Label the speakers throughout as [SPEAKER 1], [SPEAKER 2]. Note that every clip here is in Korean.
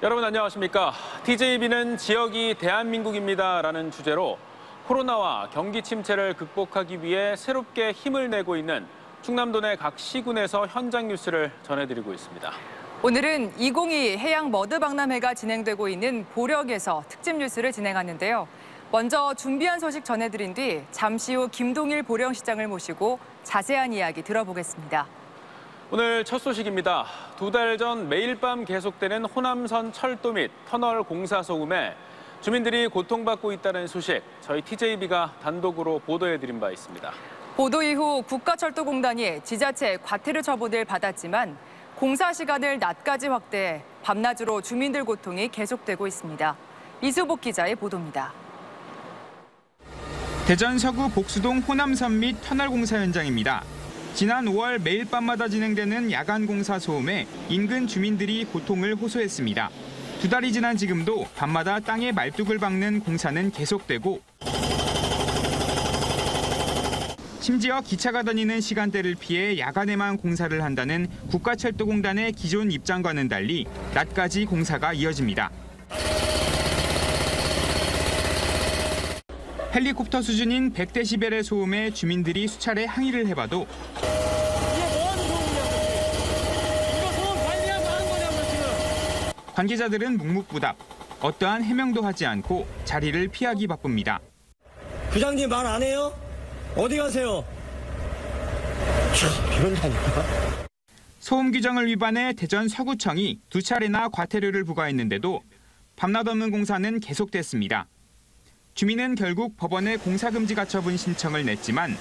[SPEAKER 1] 여러분 안녕하십니까? TJB는 지역이 대한민국입니다라는 주제로 코로나와 경기 침체를 극복하기 위해 새롭게 힘을 내고 있는 충남도 내 각 시군에서 현장 뉴스를 전해드리고 있습니다.
[SPEAKER 2] 오늘은 2022 해양 머드 박람회가 진행되고 있는 보령에서 특집 뉴스를 진행하는데요. 먼저 준비한 소식 전해드린 뒤 잠시 후 김동일 보령시장을 모시고 자세한 이야기 들어보겠습니다.
[SPEAKER 1] 오늘 첫 소식입니다. 2달 전 매일 밤 계속되는 호남선 철도 및 터널 공사 소음에 주민들이 고통받고 있다는 소식, 저희 TJB가 단독으로 보도해드린 바 있습니다.
[SPEAKER 2] 보도 이후 국가철도공단이 지자체 과태료 처분을 받았지만 공사 시간을 낮까지 확대해 밤낮으로 주민들 고통이 계속되고 있습니다. 이수복 기자의 보도입니다.
[SPEAKER 3] 대전 서구 복수동 호남선 및 터널 공사 현장입니다. 지난 5월 매일 밤마다 진행되는 야간 공사 소음에 인근 주민들이 고통을 호소했습니다. 2달이 지난 지금도 밤마다 땅에 말뚝을 박는 공사는 계속되고 심지어 기차가 다니는 시간대를 피해 야간에만 공사를 한다는 국가철도공단의 기존 입장과는 달리 낮까지 공사가 이어집니다. 헬리콥터 수준인 100데시벨의 소음에 주민들이 수차례 항의를 해봐도 관계자들은 묵묵부답, 어떠한 해명도 하지 않고 자리를 피하기 바쁩니다.
[SPEAKER 4] 부장님 말 안 해요? 어디 가세요? 이런다니까.
[SPEAKER 3] 소음 규정을 위반해 대전 서구청이 2차례나 과태료를 부과했는데도 밤낮 없는 공사는 계속됐습니다. 주민은 결국 법원에 공사금지 가처분 신청을 냈지만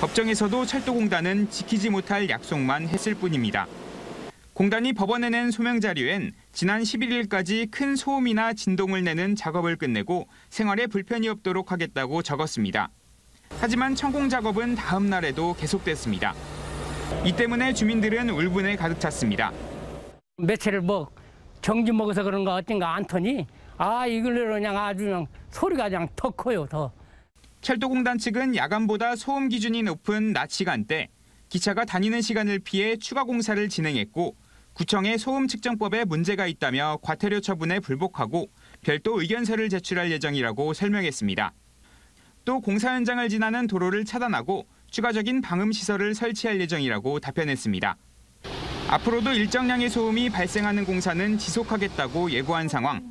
[SPEAKER 3] 법정에서도 철도공단은 지키지 못할 약속만 했을 뿐입니다. 공단이 법원에 낸 소명 자료엔 지난 11일까지 큰 소음이나 진동을 내는 작업을 끝내고 생활에 불편이 없도록 하겠다고 적었습니다. 하지만 천공 작업은 다음 날에도 계속됐습니다. 이 때문에 주민들은 울분에 가득 찼습니다.
[SPEAKER 5] 며칠을 정지 먹어서 그런가 어쩐가 않더니 이걸로 그냥 아주 그냥 소리가 그냥 더 커요, 더.
[SPEAKER 3] 철도공단 측은 야간보다 소음 기준이 높은 낮 시간대, 기차가 다니는 시간을 피해 추가 공사를 진행했고 구청에 소음 측정법에 문제가 있다며 과태료 처분에 불복하고 별도 의견서를 제출할 예정이라고 설명했습니다. 또 공사 현장을 지나는 도로를 차단하고 추가적인 방음 시설을 설치할 예정이라고 답변했습니다. 앞으로도 일정량의 소음이 발생하는 공사는 지속하겠다고 예고한 상황.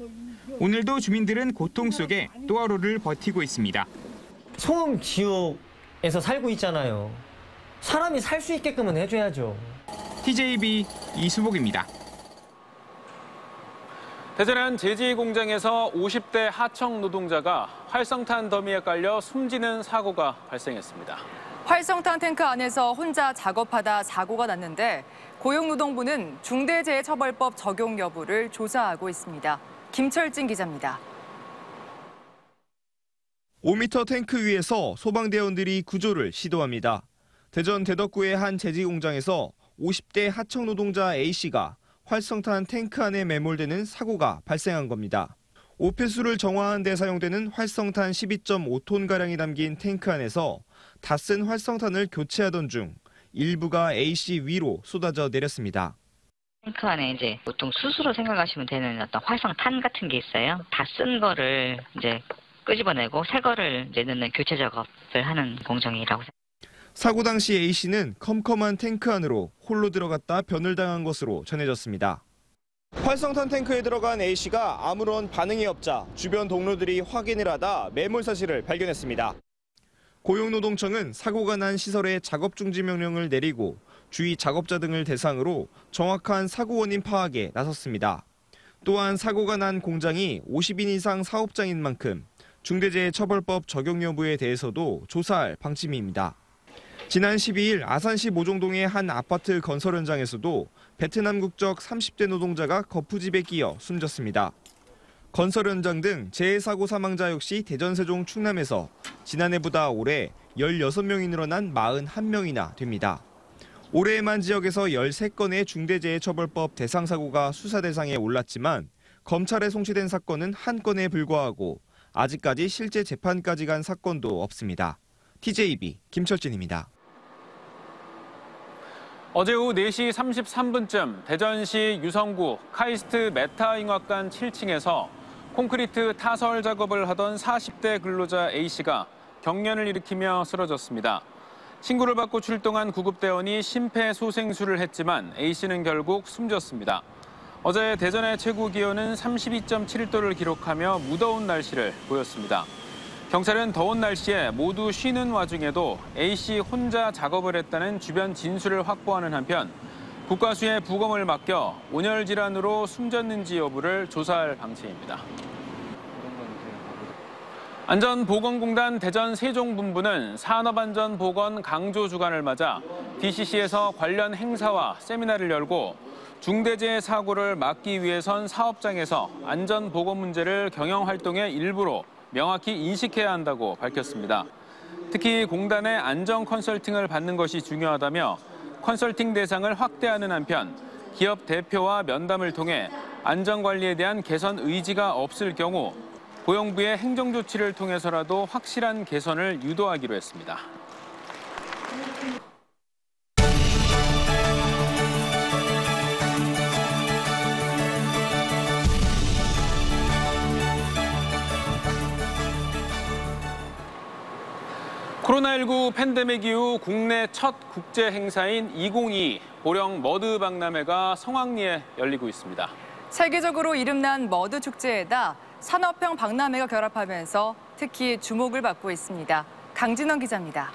[SPEAKER 3] 오늘도 주민들은 고통 속에 또 하루를 버티고 있습니다.
[SPEAKER 4] 소음 지옥에서 살고 있잖아요. 사람이 살 수 있게끔은 해줘야죠.
[SPEAKER 3] TJB 이수복입니다.
[SPEAKER 1] 대전한 제지 공장에서 50대 하청 노동자가 활성탄 더미에 깔려 숨지는 사고가 발생했습니다.
[SPEAKER 2] 활성탄 탱크 안에서 혼자 작업하다 사고가 났는데 고용노동부는 중대재해처벌법 적용 여부를 조사하고 있습니다. 김철진 기자입니다.
[SPEAKER 6] 5m 탱크 위에서 소방대원들이 구조를 시도합니다. 대전 대덕구의 한 제지 공장에서 50대 하청 노동자 A씨가 활성탄 탱크 안에 매몰되는 사고가 발생한 겁니다. 오폐수를 정화하는 데 사용되는 활성탄 12.5톤가량이 담긴 탱크 안에서 다 쓴 활성탄을 교체하던 중 일부가 A씨 위로 쏟아져 내렸습니다.
[SPEAKER 7] 탱크 안에 이제 보통 수수로 생각하시면 되는 어떤 활성탄 같은 게 있어요. 다 쓴 거를 이제 끄집어내고 새 거를 이제 넣는 교체 작업을 하는 공정이라고 생각합니다.
[SPEAKER 6] 사고 당시 A씨는 컴컴한 탱크 안으로 홀로 들어갔다 변을 당한 것으로 전해졌습니다. 활성탄 탱크에 들어간 A씨가 아무런 반응이 없자 주변 동료들이 확인을 하다 매몰 사실을 발견했습니다. 고용노동청은 사고가 난 시설에 작업 중지 명령을 내리고 주위 작업자 등을 대상으로 정확한 사고 원인 파악에 나섰습니다. 또한 사고가 난 공장이 50인 이상 사업장인 만큼 중대재해처벌법 적용 여부에 대해서도 조사할 방침입니다. 지난 12일 아산시 모종동의 한 아파트 건설 현장에서도 베트남 국적 30대 노동자가 거푸집에 끼어 숨졌습니다. 건설 현장 등 재해사고 사망자 역시 대전, 세종, 충남에서 지난해보다 올해 16명이 늘어난 41명이나 됩니다. 올해에만 지역에서 13건의 중대재해처벌법 대상 사고가 수사 대상에 올랐지만 검찰에 송치된 사건은 1건에 불과하고 아직까지 실제 재판까지 간 사건도 없습니다. TJB 김철진입니다.
[SPEAKER 1] 어제 오후 4시 33분쯤 대전시 유성구 카이스트 메타잉학관 7층에서 콘크리트 타설 작업을 하던 40대 근로자 A씨가 경련을 일으키며 쓰러졌습니다. 신고를 받고 출동한 구급대원이 심폐소생술을 했지만 A씨는 결국 숨졌습니다. 어제 대전의 최고 기온은 32.7도를 기록하며 무더운 날씨를 보였습니다. 경찰은 더운 날씨에 모두 쉬는 와중에도 A씨 혼자 작업을 했다는 주변 진술을 확보하는 한편 국과수에 부검을 맡겨 온열 질환으로 숨졌는지 여부를 조사할 방침입니다. 안전보건공단 대전 세종분부는 산업안전보건 강조 주간을 맞아 DCC에서 관련 행사와 세미나를 열고 중대재해 사고를 막기 위해선 사업장에서 안전보건 문제를 경영활동의 일부로 명확히 인식해야 한다고 밝혔습니다. 특히 공단의 안전 컨설팅을 받는 것이 중요하다며 컨설팅 대상을 확대하는 한편 기업 대표와 면담을 통해 안전관리에 대한 개선 의지가 없을 경우 고용부의 행정조치를 통해서라도 확실한 개선을 유도하기로 했습니다. 코로나19 팬데믹 이후 국내 첫 국제 행사인 2022 보령 머드 박람회가 성황리에 열리고 있습니다.
[SPEAKER 2] 세계적으로 이름난 머드 축제에다 산업형 박람회가 결합하면서 특히 주목을 받고 있습니다. 강진원 기자입니다.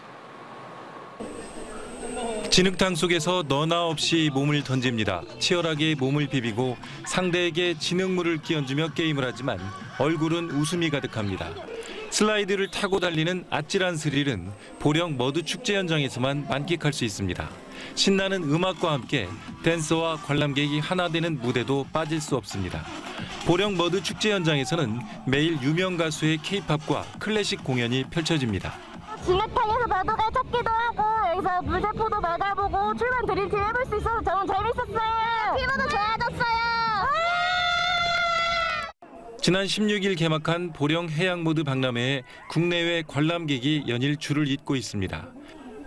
[SPEAKER 8] 진흙탕 속에서 너나 없이 몸을 던집니다. 치열하게 몸을 비비고 상대에게 진흙물을 끼얹으며 게임을 하지만 얼굴은 웃음이 가득합니다. 슬라이드를 타고 달리는 아찔한 스릴은 보령 머드 축제 현장에서만 만끽할 수 있습니다. 신나는 음악과 함께 댄서와 관람객이 하나 되는 무대도 빠질 수 없습니다. 보령 머드 축제 현장에서는 매일 유명 가수의 K-팝과 클래식 공연이 펼쳐집니다.
[SPEAKER 9] 진흙탕에서 나도가 찾기도 하고 여기서 물세포도 맞아보고 출발 드림팀 해볼 수 있어서 저는 재밌었어요. 피부도 좋아졌어요.
[SPEAKER 8] 지난 16일 개막한 보령 해양 머드 박람회에 국내외 관람객이 연일 줄을 잇고 있습니다.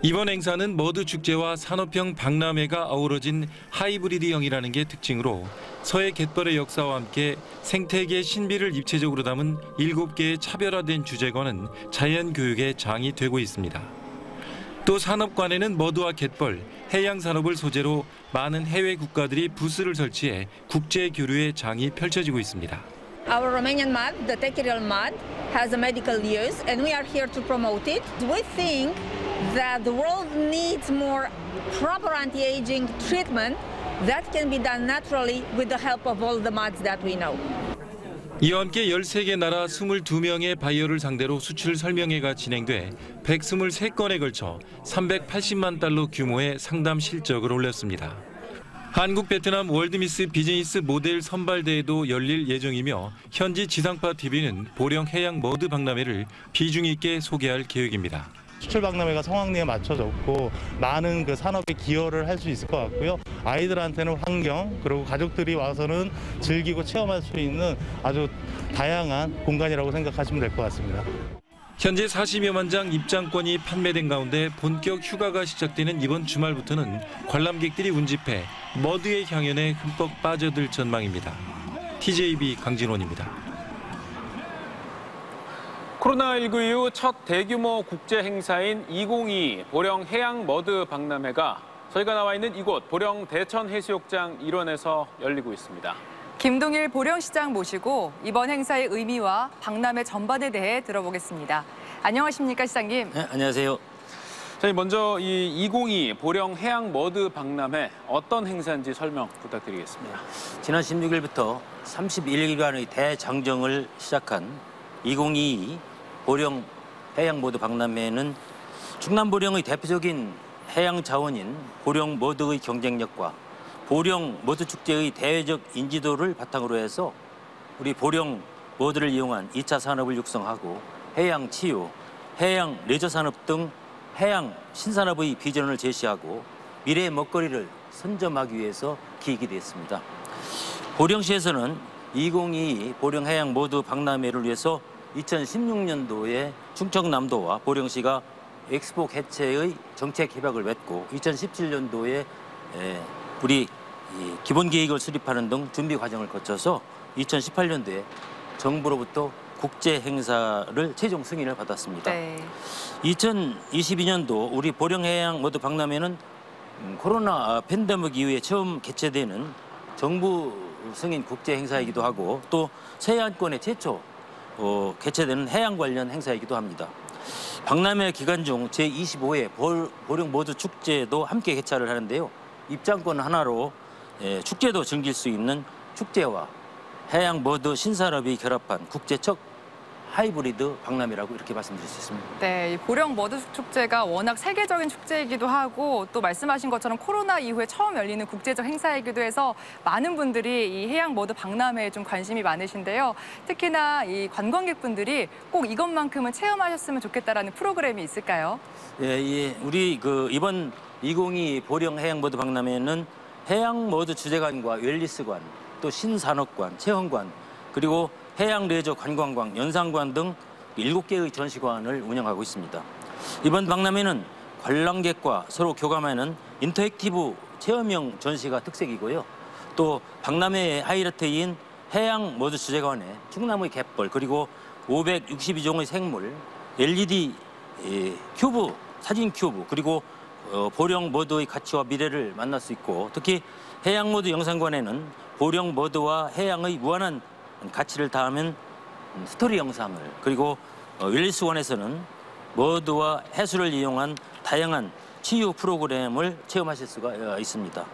[SPEAKER 8] 이번 행사는 머드 축제와 산업형 박람회가 어우러진 하이브리드형이라는 게 특징으로 서해 갯벌의 역사와 함께 생태계 신비를 입체적으로 담은 7개의 차별화된 주제가는 자연교육의 장이 되고 있습니다. 또 산업관에는 머드와 갯벌, 해양 산업을 소재로 많은 해외 국가들이 부스를 설치해 국제 교류의 장이 펼쳐지고 있습니다.
[SPEAKER 10] Our Romanian mud, the Techirel mud, has a medical use and we are here to promote it. We think that the world needs more proper anti-aging treatment that can be done naturally with the help of all the muds that we know.
[SPEAKER 8] 이와 함께 13개 나라 22명의 바이어를 상대로 수출 설명회가 진행돼 123건에 걸쳐 380만 달러 규모의 상담 실적을 올렸습니다. 한국 베트남 월드미스 비즈니스 모델 선발대회도 열릴 예정이며 현지 지상파 TV는 보령 해양 머드 박람회를 비중 있게 소개할 계획입니다.
[SPEAKER 11] 수출 박람회가 성황리에 맞춰졌고 많은 그 산업에 기여를 할 수 있을 것 같고요. 아이들한테는 환경 그리고 가족들이 와서는 즐기고 체험할 수 있는 아주 다양한 공간이라고 생각하시면 될 것 같습니다.
[SPEAKER 8] 현재 40여만 장 입장권이 판매된 가운데 본격 휴가가 시작되는 이번 주말부터는 관람객들이 운집해 머드의 향연에 흠뻑 빠져들 전망입니다. TJB 강진원입니다.
[SPEAKER 1] 코로나19 이후 첫 대규모 국제 행사인 2022 보령 해양 머드 박람회가 저희가 나와 있는 이곳 보령 대천해수욕장 일원에서 열리고 있습니다.
[SPEAKER 2] 김동일 보령시장 모시고 이번 행사의 의미와 박람회 전반에 대해 들어보겠습니다. 안녕하십니까, 시장님?
[SPEAKER 12] 네, 안녕하세요.
[SPEAKER 1] 저희 먼저 이 2022 보령 해양 머드 박람회 어떤 행사인지 설명 부탁드리겠습니다.
[SPEAKER 12] 지난 16일부터 31일간의 대장정을 시작한 2022 보령 해양 머드 박람회는 충남 보령의 대표적인 해양 자원인 보령 머드의 경쟁력과 보령 머드 축제의 대외적 인지도를 바탕으로 해서 우리 보령 머드를 이용한 2차 산업을 육성하고 해양 치유, 해양 레저 산업 등 해양 신산업의 비전을 제시하고 미래의 먹거리를 선점하기 위해서 기획됐습니다. 보령시에서는 2022 보령 해양 머드 박람회를 위해서 2016년도에 충청남도와 보령시가 엑스포 개최의 정책 협약을 맺고 2017년도에 우리 기본 계획을 수립하는 등 준비 과정을 거쳐서 2018년도에 정부로부터 국제 행사를 최종 승인을 받았습니다.
[SPEAKER 2] 네.
[SPEAKER 12] 2022년도 우리 보령해양 머드 박람회는 코로나 팬데믹 이후에 처음 개최되는 정부 승인 국제 행사이기도 하고 또 서해안권의 최초 개최되는 해양 관련 행사이기도 합니다. 박람회 기간 중 제25회 보령 머드 축제도 함께 개최를 하는데요. 입장권 하나로 축제도 즐길 수 있는 축제와 해양 머드 신산업이 결합한 국제 첫 하이브리드 박람회라고 이렇게 말씀드릴 수 있습니다.
[SPEAKER 2] 네, 이 보령 머드 축제가 워낙 세계적인 축제이기도 하고 또 말씀하신 것처럼 코로나 이후에 처음 열리는 국제적 행사이기도 해서 많은 분들이 이 해양 머드 박람회에 좀 관심이 많으신데요. 특히나 이 관광객분들이 꼭 이것만큼은 체험하셨으면 좋겠다라는 프로그램이 있을까요?
[SPEAKER 12] 예, 우리 이번 2022 보령 해양 머드 박람회는 해양 머드 주제관과 웰리스관, 또 신산업관, 체험관, 그리고 해양 레저 관광관, 연상관 등 7개의 전시관을 운영하고 있습니다. 이번 박람회는 관람객과 서로 교감하는 인터랙티브 체험형 전시가 특색이고요. 또 박람회의 하이라이트인 해양 머드 주제관에 충남의 갯벌, 그리고 562종의 생물, LED 큐브, 사진 큐브, 그리고 보령 머드의 가치와 미래를 만날 수 있고, 특히 해양 머드 영상관에는 보령 머드와 해양의 무한한 가치를 다하면 스토리 영상을, 그리고 웰리스원에서는 머드와 해수를 이용한 다양한 치유 프로그램을 체험하실 수가 있습니다.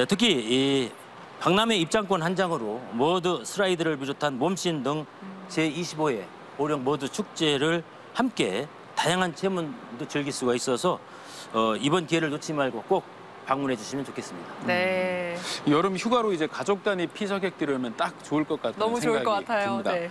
[SPEAKER 12] 특히 이 박람회 입장권 한 장으로 머드 슬라이드를 비롯한 몸씬 등 제25회 보령 머드 축제를 함께 다양한 체험도 즐길 수가 있어서 이번 기회를 놓치지 말고 꼭 방문해 주시면 좋겠습니다.
[SPEAKER 2] 네.
[SPEAKER 1] 여름 휴가로 이제 가족 단위 피서객들이 오면 딱 좋을 것 같다는
[SPEAKER 2] 너무
[SPEAKER 1] 생각이
[SPEAKER 2] 좋을 것 같아요.
[SPEAKER 1] 듭니다.
[SPEAKER 2] 네.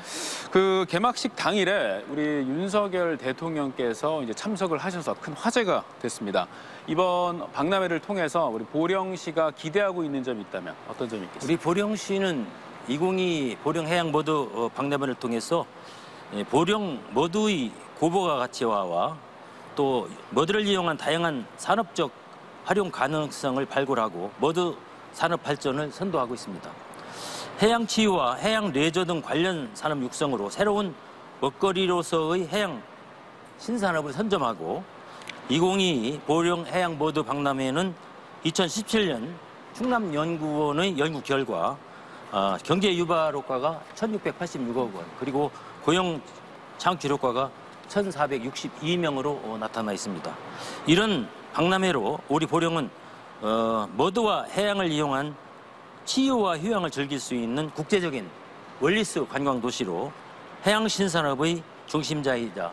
[SPEAKER 1] 그 개막식 당일에 우리 윤석열 대통령께서 이제 참석을 하셔서 큰 화제가 됐습니다. 이번 박람회를 통해서 우리 보령시가 기대하고 있는 점이 있다면 어떤 점이 있겠습니까?
[SPEAKER 12] 우리 보령시는 2022 보령 해양 머드 박람회를 통해서 보령 머드의 고부가 가치화와 또 머드를 이용한 다양한 산업적 활용 가능성을 발굴하고 머드 산업 발전을 선도하고 있습니다. 해양 치유와 해양 레저 등 관련 산업 육성으로 새로운 먹거리로서의 해양 신산업을 선점하고 2022 보령 해양 머드 박람회는 2017년 충남연구원의 연구 결과 경제 유발 효과가 1,686억 원, 그리고 고용 창출 효과가 1,462명으로 나타나 있습니다. 이런 박람회로 우리 보령은 머드와 해양을 이용한 치유와 휴양을 즐길 수 있는 국제적인 웰리스 관광 도시로 해양 신산업의 중심지이자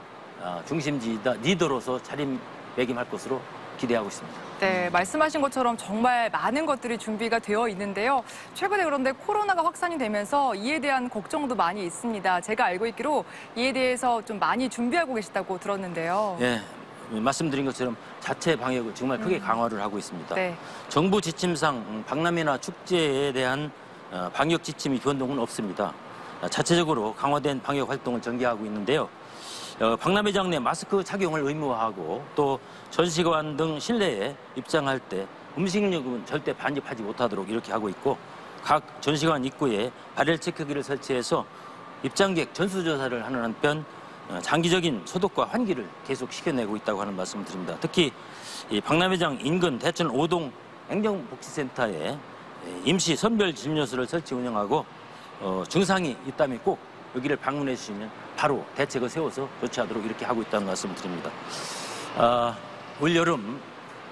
[SPEAKER 12] 리더로서 자리매김할 것으로 기대하고 있습니다.
[SPEAKER 2] 네, 말씀하신 것처럼 정말 많은 것들이 준비가 되어 있는데요. 최근에 그런데 코로나가 확산이 되면서 이에 대한 걱정도 많이 있습니다. 제가 알고 있기로 이에 대해서 좀 많이 준비하고 계시다고 들었는데요.
[SPEAKER 12] 예, 말씀드린 것처럼 자체 방역을 정말 크게 강화를 하고 있습니다.
[SPEAKER 2] 네.
[SPEAKER 12] 정부 지침상 박람회나 축제에 대한 방역 지침이 변동은 없습니다. 자체적으로 강화된 방역 활동을 전개하고 있는데요. 박람회장 내 마스크 착용을 의무화하고 또 전시관 등 실내에 입장할 때 음식력은 절대 반입하지 못하도록 이렇게 하고 있고, 각 전시관 입구에 발열 체크기를 설치해서 입장객 전수조사를 하는 한편 장기적인 소독과 환기를 계속 시켜내고 있다고 하는 말씀을 드립니다. 특히 이 박람회장 인근 대천 5동 행정복지센터에 임시 선별 진료소를 설치 운영하고 증상이 있다면 꼭 여기를 방문해 주시면 바로 대책을 세워서 조치하도록 이렇게 하고 있다는 말씀을 드립니다. 올여름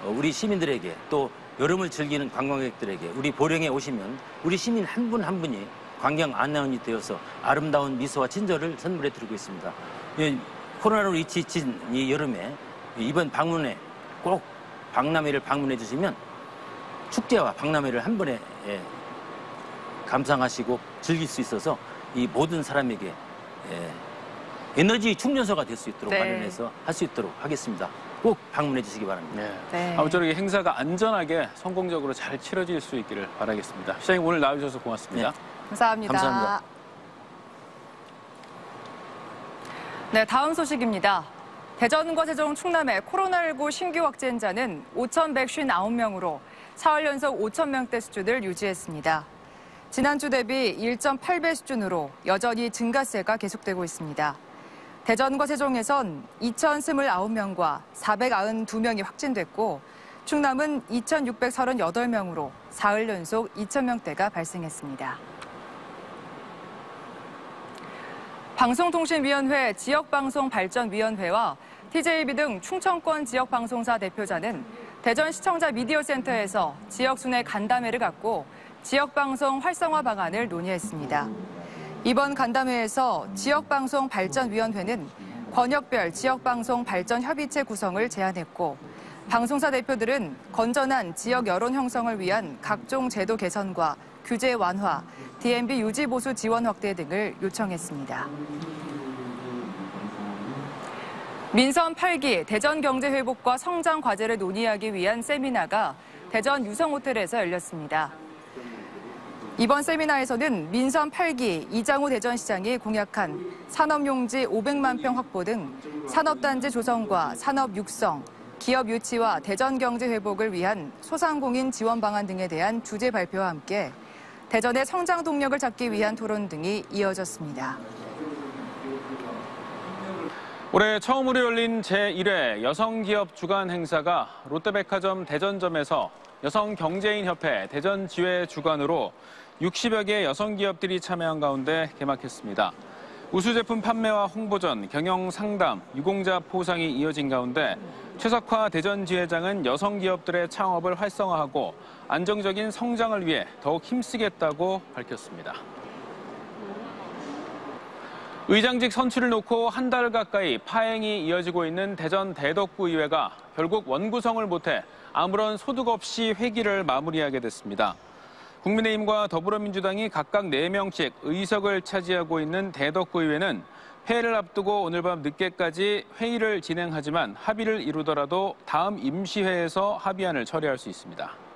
[SPEAKER 12] 우리 시민들에게 또 여름을 즐기는 관광객들에게 우리 보령에 오시면 우리 시민 한 분 한 분이 관광 안내원이 되어서 아름다운 미소와 친절을 선물해 드리고 있습니다. 코로나로 지친 이 여름에 이번 방문에 꼭 박람회를 방문해 주시면 축제와 박람회를 한 번에 감상하시고 즐길 수 있어서 이 모든 사람에게 에너지 충전소가 될 수 있도록 마련해서 할 수 있도록 하겠습니다. 꼭 방문해 주시기 바랍니다.
[SPEAKER 2] 네.
[SPEAKER 1] 아무쪼록 이 행사가 안전하게 성공적으로 잘 치러질 수 있기를 바라겠습니다. 시장님 오늘 나와주셔서 고맙습니다.
[SPEAKER 2] 감사합니다.
[SPEAKER 12] 감사합니다.
[SPEAKER 2] 네, 다음 소식입니다. 대전과 세종, 충남의 코로나19 신규 확진자는 5,159명으로 사흘 연속 5,000명대 수준을 유지했습니다. 지난주 대비 1.8배 수준으로 여전히 증가세가 계속되고 있습니다. 대전과 세종에선 2,029명과 492명이 확진됐고 충남은 2,638명으로 사흘 연속 2,000명대가 발생했습니다. 방송통신위원회 지역방송발전위원회와 TJB 등 충청권 지역방송사 대표자는 대전 시청자 미디어센터에서 지역순회 간담회를 갖고 지역방송 활성화 방안을 논의했습니다. 이번 간담회에서 지역방송발전위원회는 권역별 지역방송 발전 협의체 구성을 제안했고 방송사 대표들은 건전한 지역 여론 형성을 위한 각종 제도 개선과 규제 완화, DMB 유지 보수 지원 확대 등을 요청했습니다. 민선 8기 대전 경제 회복과 성장 과제를 논의하기 위한 세미나가 대전 유성호텔에서 열렸습니다. 이번 세미나에서는 민선 8기 이장우 대전시장이 공약한 산업용지 500만 평 확보 등 산업단지 조성과 산업 육성, 기업 유치와 대전 경제 회복을 위한 소상공인 지원 방안 등에 대한 주제 발표와 함께 대전의 성장 동력을 잡기 위한 토론 등이 이어졌습니다.
[SPEAKER 1] 올해 처음으로 열린 제1회 여성기업 주간 행사가 롯데백화점 대전점에서 여성경제인협회 대전지회 주관으로 60여 개 여성기업들이 참여한 가운데 개막했습니다. 우수제품 판매와 홍보전, 경영상담, 유공자 포상이 이어진 가운데 최석화 대전지회장은 여성기업들의 창업을 활성화하고 안정적인 성장을 위해 더욱 힘쓰겠다고 밝혔습니다. 의장직 선출을 놓고 한 달 가까이 파행이 이어지고 있는 대전 대덕구의회가 결국 원구성을 못해 아무런 소득 없이 회기를 마무리하게 됐습니다. 국민의힘과 더불어민주당이 각각 4명씩 의석을 차지하고 있는 대덕구의회는 폐회를 앞두고 오늘 밤 늦게까지 회의를 진행하지만 합의를 이루더라도 다음 임시회에서 합의안을 처리할 수 있습니다.